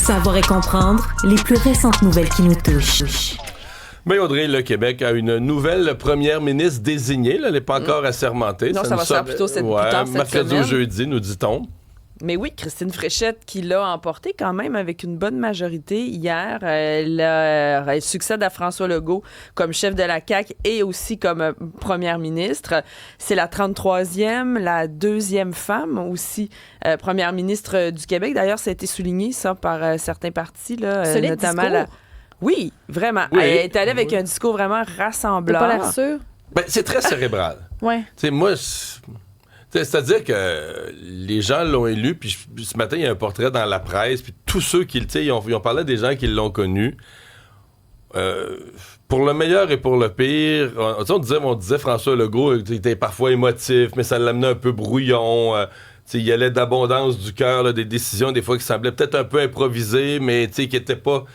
Savoir et comprendre les plus récentes nouvelles qui nous touchent. Mais Audrey, le Québec a une nouvelle première ministre désignée. Là, elle n'est pas encore assermentée. Non, ça va se faire plutôt plus tard cette mercredi semaine. ou jeudi, nous dit-on. Mais oui, Christine Fréchette qui l'a emporté quand même avec une bonne majorité hier. Elle succède à François Legault comme chef de la CAQ et aussi comme première ministre. C'est la 33e, la deuxième femme aussi première ministre du Québec. D'ailleurs, ça a été souligné ça par certains partis, là, Solide notamment discours. Oui, vraiment. Oui. Elle est allée avec un discours vraiment T'as rassembleur. pas l'air sûr? Ben, c'est très cérébral. Ouais. Tu sais, moi, c'est-à-dire que les gens l'ont élu, puis ce matin, il y a un portrait dans la presse, puis tous ceux qui, tu sais, ils ont parlé des gens qui l'ont connu. Pour le meilleur et pour le pire, on disait François Legault, il était parfois émotif, mais ça l'amenait un peu brouillon. Il allait d'abondance du cœur, là, des décisions, des fois, qui semblaient peut-être un peu improvisées, mais qui n'étaient pas...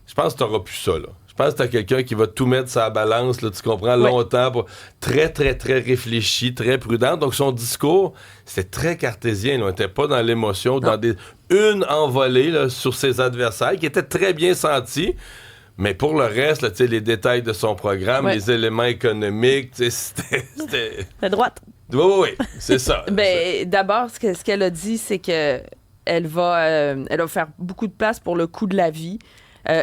Je pense que tu n'auras plus ça, là. Je pense que t'as quelqu'un qui va tout mettre sur la balance, là, tu comprends, longtemps, très, très, très réfléchi, très prudent. Donc, son discours, c'était très cartésien. Là. On n'était pas dans l'émotion, dans une envolée là, sur ses adversaires, qui était très bien sentie. Mais pour le reste, là, les détails de son programme, les éléments économiques, c'était... La droite. Oui, c'est ça. Ben, d'abord, ce qu'elle a dit, c'est que elle va faire beaucoup de place pour le coût de la vie.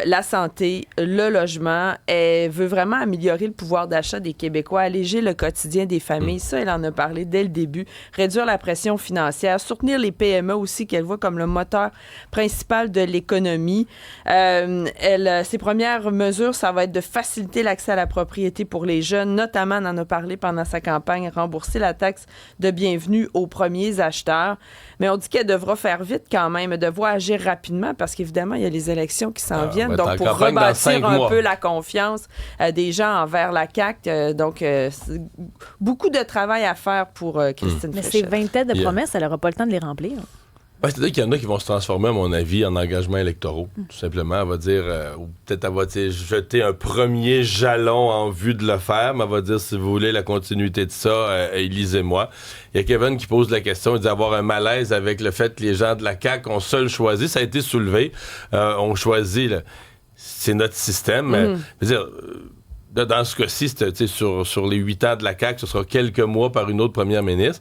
La santé, le logement. Elle veut vraiment améliorer le pouvoir d'achat des Québécois, alléger le quotidien des familles. Ça, elle en a parlé dès le début. Réduire la pression financière, soutenir les PME aussi, qu'elle voit comme le moteur principal de l'économie. Ses premières mesures, ça va être de faciliter l'accès à la propriété pour les jeunes. Notamment, elle en a parlé pendant sa campagne, rembourser la taxe de bienvenue aux premiers acheteurs. Mais on dit qu'elle devra faire vite quand même, elle devra agir rapidement parce qu'évidemment, il y a les élections qui s'en viennent. Donc, pour rebâtir un peu la confiance des gens envers la CAQ. C'est beaucoup de travail à faire pour Christine Fréchette. Mais ces 20 têtes de promesses, elle n'aura pas le temps de les remplir. C'est-à-dire qu'il y en a qui vont se transformer, à mon avis, en engagements électoraux. Tout simplement, elle va dire, ou peut-être elle va jeter un premier jalon en vue de le faire, mais elle va dire, si vous voulez la continuité de ça, élisez-moi. Il y a Kevin qui pose la question, il dit avoir un malaise avec le fait que les gens de la CAQ ont seuls choisi. Ça a été soulevé. On choisit, là, c'est notre système. Je veux dire, dans ce cas-ci, sur les 8 ans de la CAQ, ce sera quelques mois par une autre première ministre.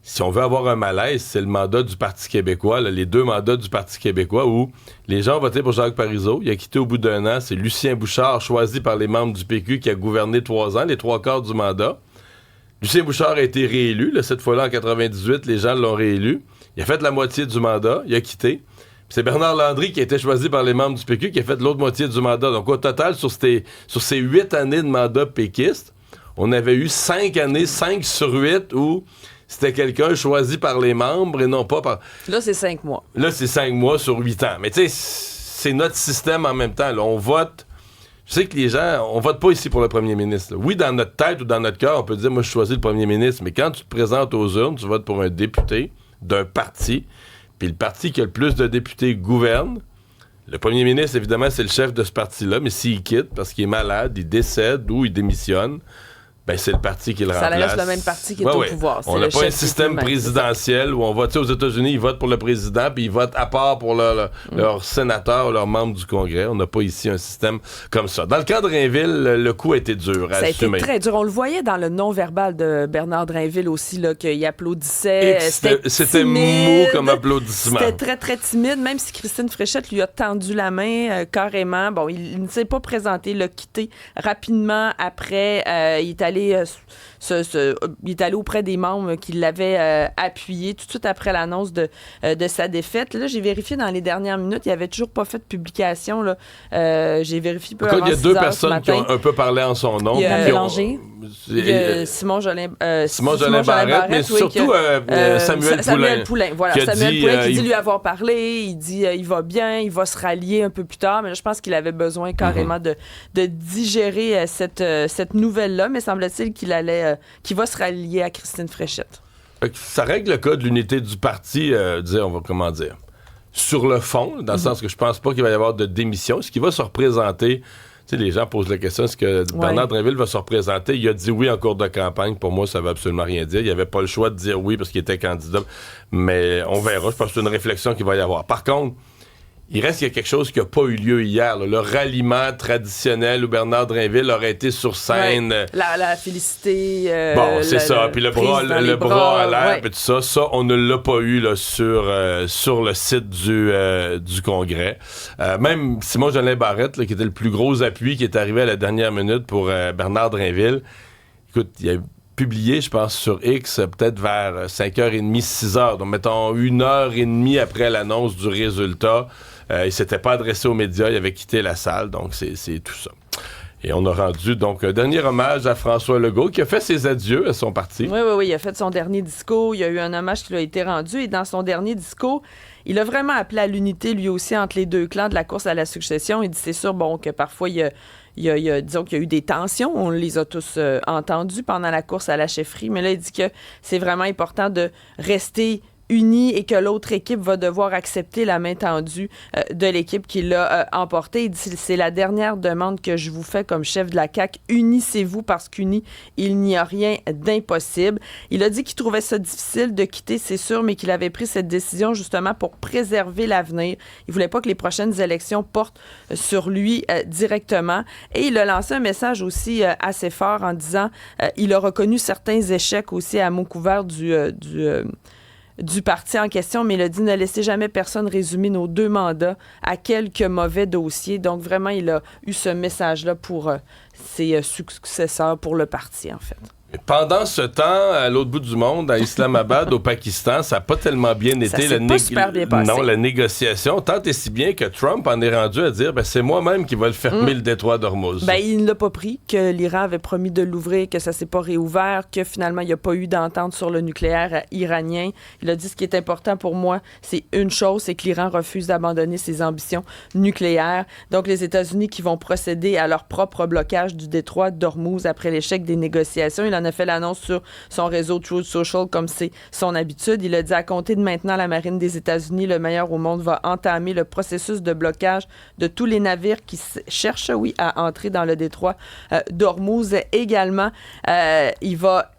Si on veut avoir un malaise, c'est le mandat du Parti québécois, là, les 2 mandats du Parti québécois où les gens ont voté pour Jacques Parizeau. Il a quitté au bout d'1 an. C'est Lucien Bouchard, choisi par les membres du PQ, qui a gouverné 3 ans, les 3/4 du mandat. Lucien Bouchard a été réélu. Là, cette fois-là, en 98, les gens l'ont réélu. Il a fait la moitié du mandat. Il a quitté. Puis c'est Bernard Landry qui a été choisi par les membres du PQ qui a fait l'autre moitié du mandat. Donc, au total, sur ces 8 années de mandat péquiste, on avait eu 5 années, 5 sur 8, où... c'était quelqu'un choisi par les membres et non pas par... Là, c'est 5 mois. Là, c'est 5 mois sur 8 ans. Mais tu sais, c'est notre système en même temps. Là, on vote... Je sais que les gens... On vote pas ici pour le premier ministre. Là. Oui, dans notre tête ou dans notre cœur, on peut dire, moi, je choisis le premier ministre. Mais quand tu te présentes aux urnes, tu votes pour un député d'un parti. Puis le parti qui a le plus de députés gouverne. Le premier ministre, évidemment, c'est le chef de ce parti-là. Mais s'il quitte parce qu'il est malade, il décède ou il démissionne... ben c'est le parti qui le remplace. Ça reste le même parti qui est au pouvoir. On n'a pas un système présidentiel où on vote aux États-Unis, ils votent pour le président, puis ils votent à part pour leur sénateur ou leurs membres du Congrès. On n'a pas ici un système comme ça. Dans le cas de Drainville, le coup a été dur à assumer. Ça a été très dur. On le voyait dans le non-verbal de Bernard Drainville aussi, là, qu'il applaudissait. C'était mou comme applaudissement. C'était très, très timide, même si Christine Fréchette lui a tendu la main carrément. Bon, il ne s'est pas présenté, il l'a quitté rapidement après. Il est allé il est allé auprès des membres qui l'avaient appuyé tout de suite après l'annonce de sa défaite. Là, j'ai vérifié dans les dernières minutes, il n'avait toujours pas fait de publication. Là. J'ai vérifié peu avant 6 heures. Il y a 2 personnes qui ont un peu parlé en son nom. Il y a Bélanger. Simon Jolin Barrette, mais surtout Samuel Poulin. Voilà, Samuel Poulin qui dit lui avoir parlé. Il dit il va bien, il va se rallier un peu plus tard. Mais là, je pense qu'il avait besoin carrément de digérer cette nouvelle-là. Mais semble-t-il qu'il va se rallier à Christine Fréchette. Ça règle le cas de l'unité du parti, sur le fond, dans le sens que je pense pas qu'il va y avoir de démission. Ce qui va se représenter, tu sais, les gens posent la question, est-ce que Bernard Drainville va se représenter? Il a dit oui en cours de campagne. Pour moi, ça veut absolument rien dire. Il n'y avait pas le choix de dire oui parce qu'il était candidat. Mais on verra. Je pense que c'est une réflexion qu'il va y avoir. Par contre, il reste qu'il y a quelque chose qui n'a pas eu lieu hier. Là. Le ralliement traditionnel où Bernard Drinville aurait été sur scène. Ouais. La félicité. Bon, c'est ça. Puis le bras à l'air, ouais. puis tout ça. Ça, on ne l'a pas eu là, sur le site du Congrès. Même Simon-Jolin Barrette, là, qui était le plus gros appui, qui est arrivé à la dernière minute pour Bernard Drinville. Écoute, il a publié, je pense, sur X, peut-être vers 5h30, 6h. Donc, mettons, 1h30 après l'annonce du résultat. Il s'était pas adressé aux médias, il avait quitté la salle, donc c'est tout ça. Et on a rendu donc un dernier hommage à François Legault, qui a fait ses adieux à son parti. Oui, il a fait son dernier discours, il y a eu un hommage qui lui a été rendu, et dans son dernier discours, il a vraiment appelé à l'unité, lui aussi, entre les deux clans de la course à la succession. Il dit, c'est sûr, bon, que parfois, disons qu'il y a eu des tensions, on les a tous entendues pendant la course à la chefferie, mais là, il dit que c'est vraiment important de rester unis et que l'autre équipe va devoir accepter la main tendue de l'équipe qui l'a emporté. Il dit, c'est la dernière demande que je vous fais comme chef de la CAQ. Unissez-vous parce qu'unis, il n'y a rien d'impossible. Il a dit qu'il trouvait ça difficile de quitter, c'est sûr, mais qu'il avait pris cette décision justement pour préserver l'avenir. Il voulait pas que les prochaines élections portent sur lui directement. Et il a lancé un message aussi assez fort en disant, il a reconnu certains échecs aussi à mot couvert du parti en question, mais il a dit ne laissez jamais personne résumer nos 2 mandats à quelques mauvais dossiers. Donc, vraiment, il a eu ce message-là pour ses successeurs, pour le parti, en fait. Et pendant ce temps, à l'autre bout du monde, à Islamabad, au Pakistan, ça n'a pas tellement bien été. Super bien passé. Non, la négociation, tant et si bien que Trump en est rendu à dire c'est moi-même qui va le fermer, le détroit d'Ormuz. Il ne l'a pas pris, que l'Iran avait promis de l'ouvrir, que ça ne s'est pas réouvert, que finalement, il n'y a pas eu d'entente sur le nucléaire iranien. Il a dit ce qui est important pour moi, c'est une chose, c'est que l'Iran refuse d'abandonner ses ambitions nucléaires. Donc, les États-Unis qui vont procéder à leur propre blocage du détroit d'Ormuz après l'échec des négociations. Il en a fait l'annonce sur son réseau Truth Social comme c'est son habitude. Il a dit à compter de maintenant, la marine des États-Unis, le meilleur au monde, va entamer le processus de blocage de tous les navires qui cherchent, à entrer dans le détroit d'Ormuz. Également, il va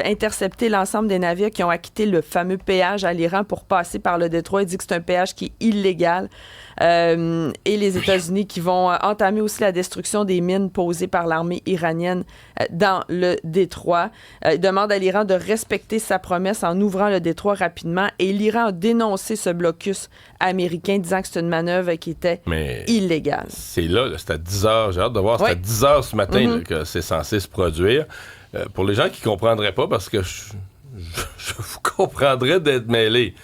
intercepter l'ensemble des navires qui ont acquitté le fameux péage à l'Iran pour passer par le détroit. Il dit que c'est un péage qui est illégal. Et les États-Unis qui vont entamer aussi la destruction des mines posées par l'armée iranienne dans le détroit. Il demande à l'Iran de respecter sa promesse en ouvrant le détroit rapidement. Et l'Iran a dénoncé ce blocus américain, disant que c'est une manœuvre qui était illégale. C'est là, c'est à 10h, j'ai hâte de voir, c'est à 10h ce matin là, que c'est censé se produire. Pour les gens qui ne comprendraient pas, parce que je vous comprendrais d'être mêlés.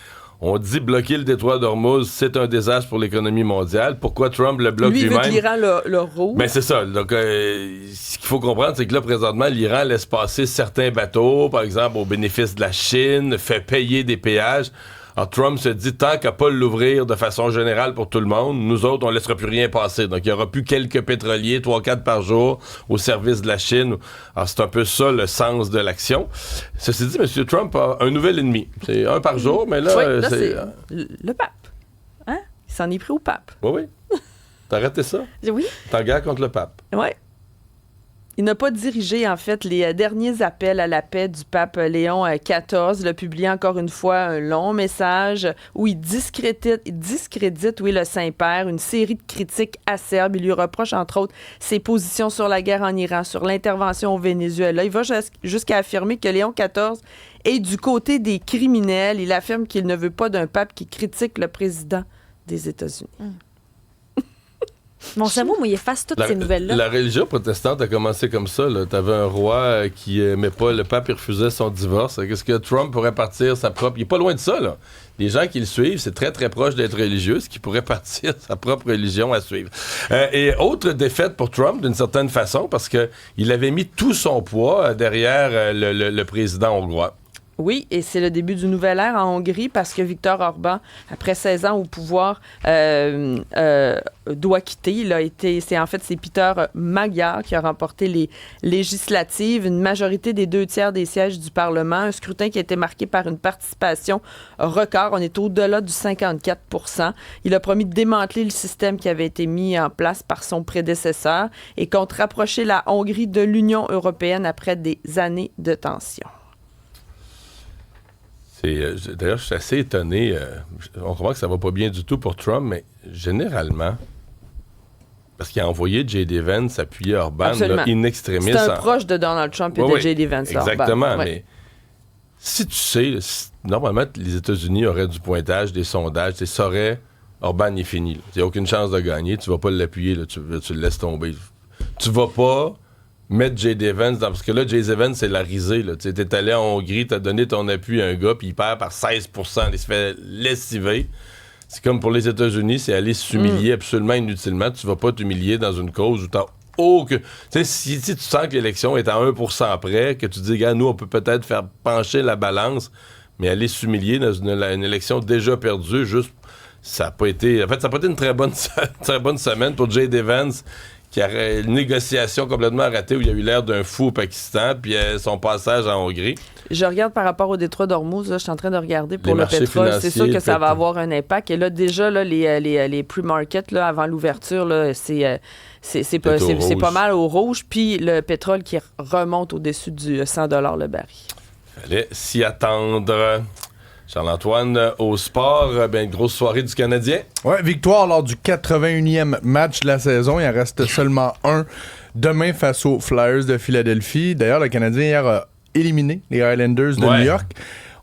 On dit bloquer le détroit d'Ormuz, c'est un désastre pour l'économie mondiale. Pourquoi Trump le bloque lui-même? Lui veut que l'Iran le rouvre. Ben c'est ça. Donc, ce qu'il faut comprendre, c'est que là, présentement, l'Iran laisse passer certains bateaux, par exemple, au bénéfice de la Chine, fait payer des péages. Alors, Trump se dit, tant qu'à pas l'ouvrir de façon générale pour tout le monde, nous autres, on laissera plus rien passer. Donc, il y aura plus quelques pétroliers, 3-4 par jour, au service de la Chine. Alors, c'est un peu ça, le sens de l'action. Ceci dit, M. Trump a un nouvel ennemi. C'est un par jour, mais là... Oui, là, c'est le pape. Hein? Il s'en est pris au pape. Oui. T'as arrêté ça? Oui. T'es en guerre contre le pape. Oui. Il n'a pas dirigé, en fait, les derniers appels à la paix du pape Léon XIV. Il a publié encore une fois un long message où il discrédite le Saint-Père, une série de critiques acerbes. Il lui reproche, entre autres, ses positions sur la guerre en Iran, sur l'intervention au Venezuela. Il va jusqu'à affirmer que Léon XIV est du côté des criminels. Il affirme qu'il ne veut pas d'un pape qui critique le président des États-Unis. Mon cerveau, moi, il efface toutes ces nouvelles-là. La religion protestante a commencé comme ça. T'avais un roi qui aimait pas le pape, il refusait son divorce. Qu'est-ce que Trump pourrait partir sa propre... Il est pas loin de ça, là. Les gens qui le suivent, c'est très, très proche d'être religieux, ce qui pourrait partir sa propre religion à suivre. Et autre défaite pour Trump, d'une certaine façon, parce qu'il avait mis tout son poids derrière le président hongrois. Oui, et c'est le début du nouvel ère en Hongrie parce que Viktor Orban, après 16 ans au pouvoir, doit quitter. C'est Peter Magyar qui a remporté les législatives, une majorité des 2/3 des sièges du Parlement, un scrutin qui a été marqué par une participation record. On est au-delà du 54%. Il a promis de démanteler le système qui avait été mis en place par son prédécesseur et compte rapprocher la Hongrie de l'Union européenne après des années de tensions. D'ailleurs, je suis assez étonné. On comprend que ça va pas bien du tout pour Trump, mais généralement, parce qu'il a envoyé J.D. Vance appuyer Orban là, in extremis. C'est un proche de Donald Trump et de J.D. Vance. Exactement, Orban. mais si tu sais, normalement, les États-Unis auraient du pointage, des sondages, tu saurais, Orban est fini. Il n'y a aucune chance de gagner, tu vas pas l'appuyer, là, tu le laisses tomber. Tu vas pas mettre J.D. Vance parce que là, J.D. Vance, c'est la risée. Tu es allé en Hongrie, tu as donné ton appui à un gars, puis il perd par 16%, il se fait lessiver. C'est comme pour les États-Unis, c'est aller s'humilier absolument inutilement. Tu vas pas t'humilier dans une cause où tu n'as aucun... Tu sais, si tu sens que l'élection est à 1% près, que tu dis, gars, nous, on peut peut-être faire pencher la balance, mais aller s'humilier dans une élection déjà perdue, juste... Ça n'a pas été... En fait, ça n'a pas été une très bonne semaine pour J.D. Vance, qui a une négociation complètement ratée où il a eu l'air d'un fou au Pakistan, puis son passage en Hongrie. Je regarde par rapport au détroit d'Ormuz, là, je suis en train de regarder pour le pétrole. C'est sûr que ça va avoir un impact. Et là, déjà, là, les pre-market, là, avant l'ouverture, là, c'est pas mal au rouge. Puis le pétrole qui remonte au-dessus du 100 $ le baril. Fallait s'y attendre. Charles-Antoine, au sport, grosse soirée du Canadien. Ouais, victoire lors du 81e match de la saison. Il en reste seulement un demain face aux Flyers de Philadelphie. D'ailleurs, le Canadien hier a éliminé les Islanders de New York.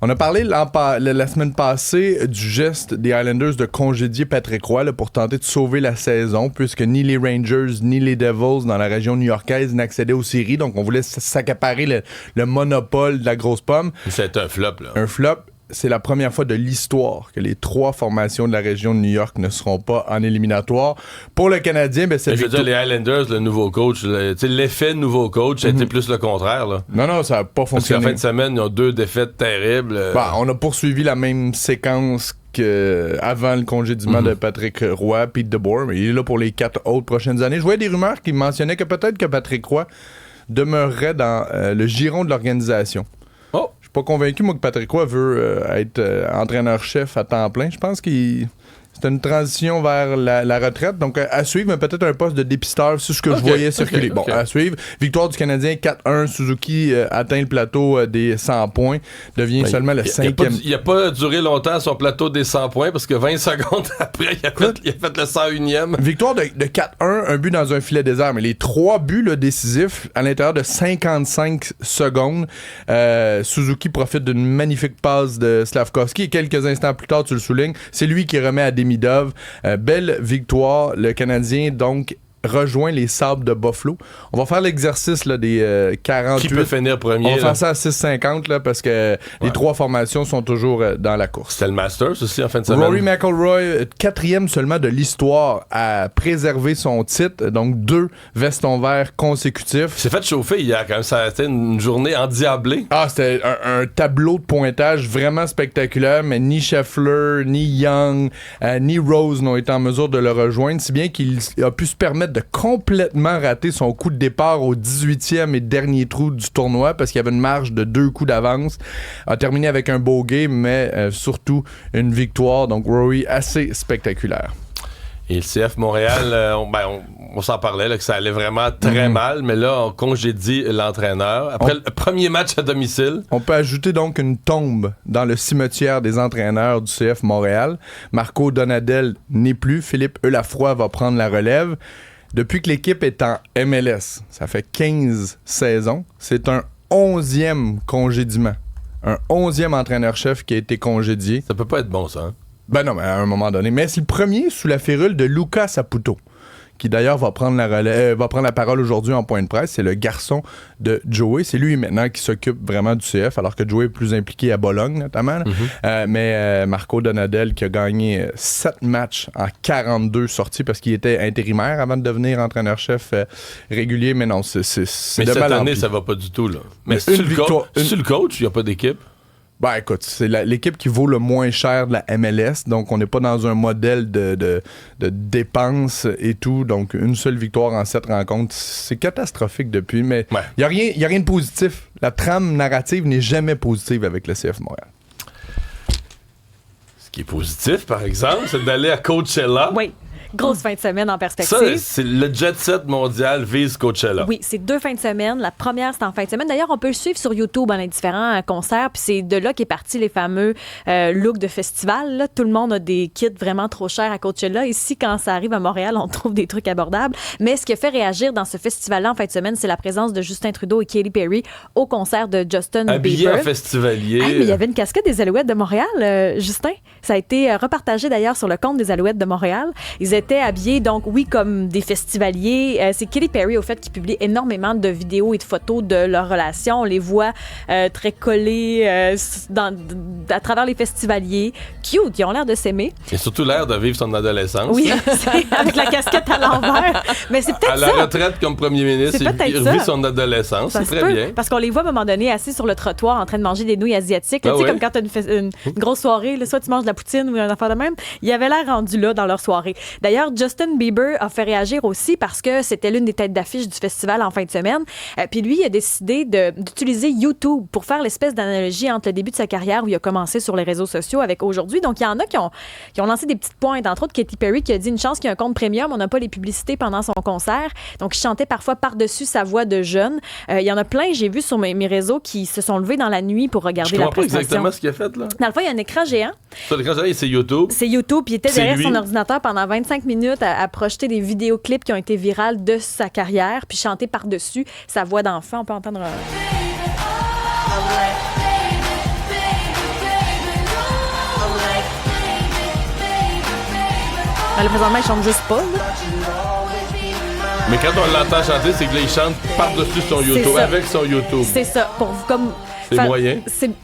On a parlé la semaine passée du geste des Islanders de congédier Patrick Roy là, pour tenter de sauver la saison, puisque ni les Rangers ni les Devils dans la région new-yorkaise n'accédaient aux séries. Donc, on voulait s'accaparer le monopole de la grosse pomme. C'est un flop, là. Un flop. C'est la première fois de l'histoire que les 3 formations de la région de New York ne seront pas en éliminatoire. Pour le Canadien, je veux dire, les Islanders, le nouveau coach, l'effet nouveau coach, c'était plus le contraire. Là. Non, ça n'a pas fonctionné. Parce qu'en fin de semaine, ils ont 2 défaites terribles. On a poursuivi la même séquence qu'avant le congédiement de Patrick Roy, Pete DeBoer, mais il est là pour les 4 autres prochaines années. Je voyais des rumeurs qui mentionnaient que peut-être que Patrick Roy demeurerait dans le giron de l'organisation. Je suis pas convaincu, moi, que Patrick Roy veut être entraîneur-chef à temps plein. Je pense qu'il... C'est une transition vers la retraite. Donc, à suivre, mais peut-être un poste de dépisteur, c'est ce que je voyais circuler. Bon, à suivre. Victoire du Canadien, 4-1. Suzuki atteint le plateau des 100 points. Devient seulement le 5e. Il n'a pas duré longtemps son plateau des 100 points parce que 20 secondes après, il a fait le 101e. Victoire de 4-1, un but dans un filet désert. Mais les 3 buts là, décisifs à l'intérieur de 55 secondes. Suzuki profite d'une magnifique passe de Slavkovski. Et quelques instants plus tard, tu le soulignes, c'est lui qui remet à Demidov. Belle victoire. Le Canadien, donc, rejoint les Sabres de Buffalo. On va faire l'exercice là, des 48. Qui peut finir premier? On va faire ça à 6,50 là, parce que les 3 formations sont toujours dans la course. C'était le Masters aussi en fin de semaine. Rory McIlroy, 4e seulement de l'histoire à préserver son titre. Donc 2 vestons verts consécutifs. Il s'est fait chauffer hier quand même. C'était une journée endiablée. C'était un tableau de pointage vraiment spectaculaire, mais ni Scheffler, ni Young, ni Rose n'ont été en mesure de le rejoindre, si bien qu'il a pu se permettre de complètement rater son coup de départ au 18e et dernier trou du tournoi parce qu'il y avait une marge de 2 coups d'avance. A terminé avec un bogey, mais surtout une victoire. Donc Rory assez spectaculaire. Et le CF Montréal, on s'en parlait, là, que ça allait vraiment très mal, mais là, on congédie l'entraîneur. Après le premier match à domicile. On peut ajouter donc une tombe dans le cimetière des entraîneurs du CF Montréal. Marco Donadel n'est plus. Philippe Eulafroy va prendre la relève. Depuis que l'équipe est en MLS, ça fait 15 saisons, c'est un 11e congédiement. Un 11e entraîneur-chef qui a été congédié. Ça peut pas être bon, ça, hein? Ben non, mais à un moment donné. Mais c'est le premier sous la férule de Luca Saputo, qui d'ailleurs va prendre la parole aujourd'hui en point de presse. C'est le garçon de Joey. C'est lui maintenant qui s'occupe vraiment du CF, alors que Joey est plus impliqué à Bologne, notamment. Mais Marco Donadel, qui a gagné 7 matchs en 42 sorties, parce qu'il était intérimaire avant de devenir entraîneur-chef régulier. Mais non, c'est mais de cette mal en année, pis. ça va pas du tout, là. Mais Une victoire, sur le coach, il n'y a pas d'équipe? Ben écoute, c'est l'équipe qui vaut le moins cher de la MLS, donc on n'est pas dans un modèle de dépenses et tout, donc une seule victoire en 7 rencontres, c'est catastrophique depuis, mais il n'y a rien de positif. La trame narrative n'est jamais positive avec le CF Montréal. Ce qui est positif, par exemple, c'est d'aller à Coachella. Oui. Grosse fin de semaine en Ça, perspective. c'est le jet set mondial vise Coachella. Oui, c'est 2 fins de semaine. La première, c'est en fin de semaine. D'ailleurs, on peut le suivre sur YouTube dans les différents concerts. Puis c'est de là qu'est parti les fameux looks de festival. Là. Tout le monde a des kits vraiment trop chers à Coachella. Ici, quand ça arrive à Montréal, on trouve des trucs abordables. Mais ce qui a fait réagir dans ce festival-là en fin de semaine, c'est la présence de Justin Trudeau et Katy Perry au concert de Justin Habillé Bieber. en festivalier. Hey, mais il y avait une casquette des Alouettes de Montréal, Justin. Ça a été repartagé d'ailleurs sur le compte des Alouettes de Montréal. Ils étaient habillés, donc oui, comme des festivaliers. C'est Katy Perry, au fait, qui publie énormément de vidéos et de photos de leur relation. On les voit très collés à travers les festivaliers. Cute, ils ont l'air de s'aimer. Et surtout l'air de vivre son adolescence. Oui, avec la casquette à l'envers. Mais c'est peut-être À la retraite comme premier ministre, C'est peut-être il ça. vit son adolescence. Ça C'est se très peut, bien. parce qu'on les voit à un moment donné assis sur le trottoir en train de manger des nouilles asiatiques. Là, Ah tu sais, ouais? comme quand tu as une grosse soirée, là, soit tu manges de la poutine ou une affaire de même. Ils avaient l'air rendus là dans leur soirée. D'ailleurs, Justin Bieber a fait réagir aussi parce que c'était l'une des têtes d'affiche du festival en fin de semaine. Puis lui, il a décidé d'utiliser YouTube pour faire l'espèce d'analogie entre le début de sa carrière où il a commencé sur les réseaux sociaux avec aujourd'hui. Donc, il y en a qui ont lancé des petites pointes. Entre autres, Katy Perry qui a dit une chance qu'il y a un compte premium, on n'a pas les publicités pendant son concert. Donc, il chantait parfois par-dessus sa voix de jeune. Il y en a plein, j'ai vu sur mes réseaux, qui se sont levés dans la nuit pour Je regarder la comprends pas prestation. exactement ce qu'il a fait, là. Dans le fond, il y a un écran géant. Sur l'écran, c'est YouTube. C'est YouTube. Puis il était C'est derrière lui. son ordinateur pendant 25 minutes à projeter des vidéoclips qui ont été virales de sa carrière, puis chanter par-dessus sa voix d'enfant. On peut entendre le présentement, il chante juste pas. Là. Mais quand on l'entend chanter, c'est que là, il chante par-dessus son YouTube, ça. avec son YouTube. C'est ça. C'est moyen.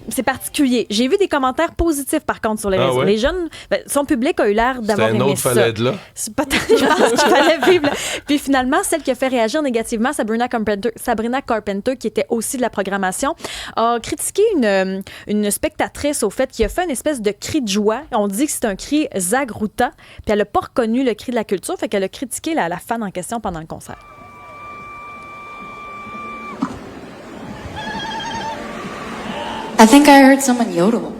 C'est particulier. J'ai vu des commentaires positifs, par contre, sur les réseaux. ouais? Les jeunes, son public a eu l'air C'est d'avoir un aimé autre ça. fallait être là. C'est pas je pense qu'il fallait vivre. Là. Puis finalement, celle qui a fait réagir négativement, Sabrina Carpenter, qui était aussi de la programmation, a critiqué une spectatrice au fait qui a fait une espèce de cri de joie. On dit que c'est un cri Zagruta, puis elle n'a pas reconnu le cri de la culture, fait qu'elle a critiqué la fan en question pendant le concert. I think I heard someone yodel.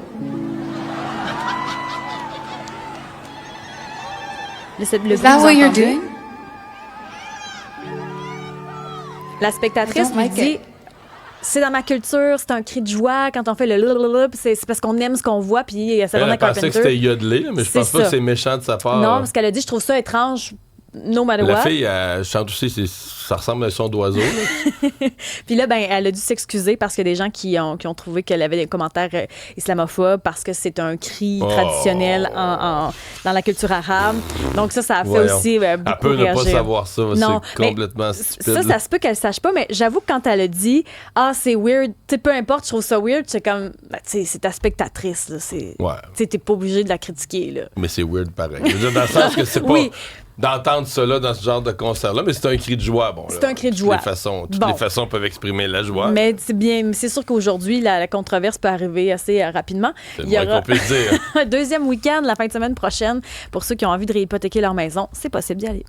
Is that what you're doing? La spectatrice I don't like lui dit it. c'est dans ma culture, c'est un cri de joie quand on fait le lalalala, c'est parce qu'on aime ce qu'on voit, puis Sabrina Elle pensait Carpenter. que c'était yodelé, là, mais je C'est pense pas ça. que c'est méchant de sa part. Non, parce qu'elle a dit je trouve ça étrange. No matter La what. fille, elle chante aussi, ça ressemble à un son d'oiseau. là. Puis là, ben, elle a dû s'excuser parce qu'il y a des gens qui ont trouvé qu'elle avait des commentaires islamophobes parce que c'est un cri traditionnel dans la culture arabe. Donc ça a fait Voyons. aussi beaucoup Elle peut ne pas réagir. savoir ça. Non, C'est complètement stupide. Ça se peut qu'elle sache pas, mais j'avoue que quand elle a dit « Ah, c'est weird », tu sais, peu importe, je trouve ça weird, c'est comme, ben, tu sais, c'est ta spectatrice, là, c'est... Ouais. Tu sais, t'es pas obligé de la critiquer, là. Mais c'est weird pareil. Je veux dire, dans le sens que c'est pas Oui. d'entendre cela dans ce genre de concert-là, mais c'est un cri de joie. Bon, C'est là, un cri de joie. Toutes Bon. les façons peuvent exprimer la joie. Mais c'est bien, c'est sûr qu'aujourd'hui, la controverse peut arriver assez rapidement. C'est le Il y moins aura qu'on peut dire. un deuxième week-end la fin de semaine prochaine. Pour ceux qui ont envie de réhypothéquer leur maison, c'est possible d'y aller.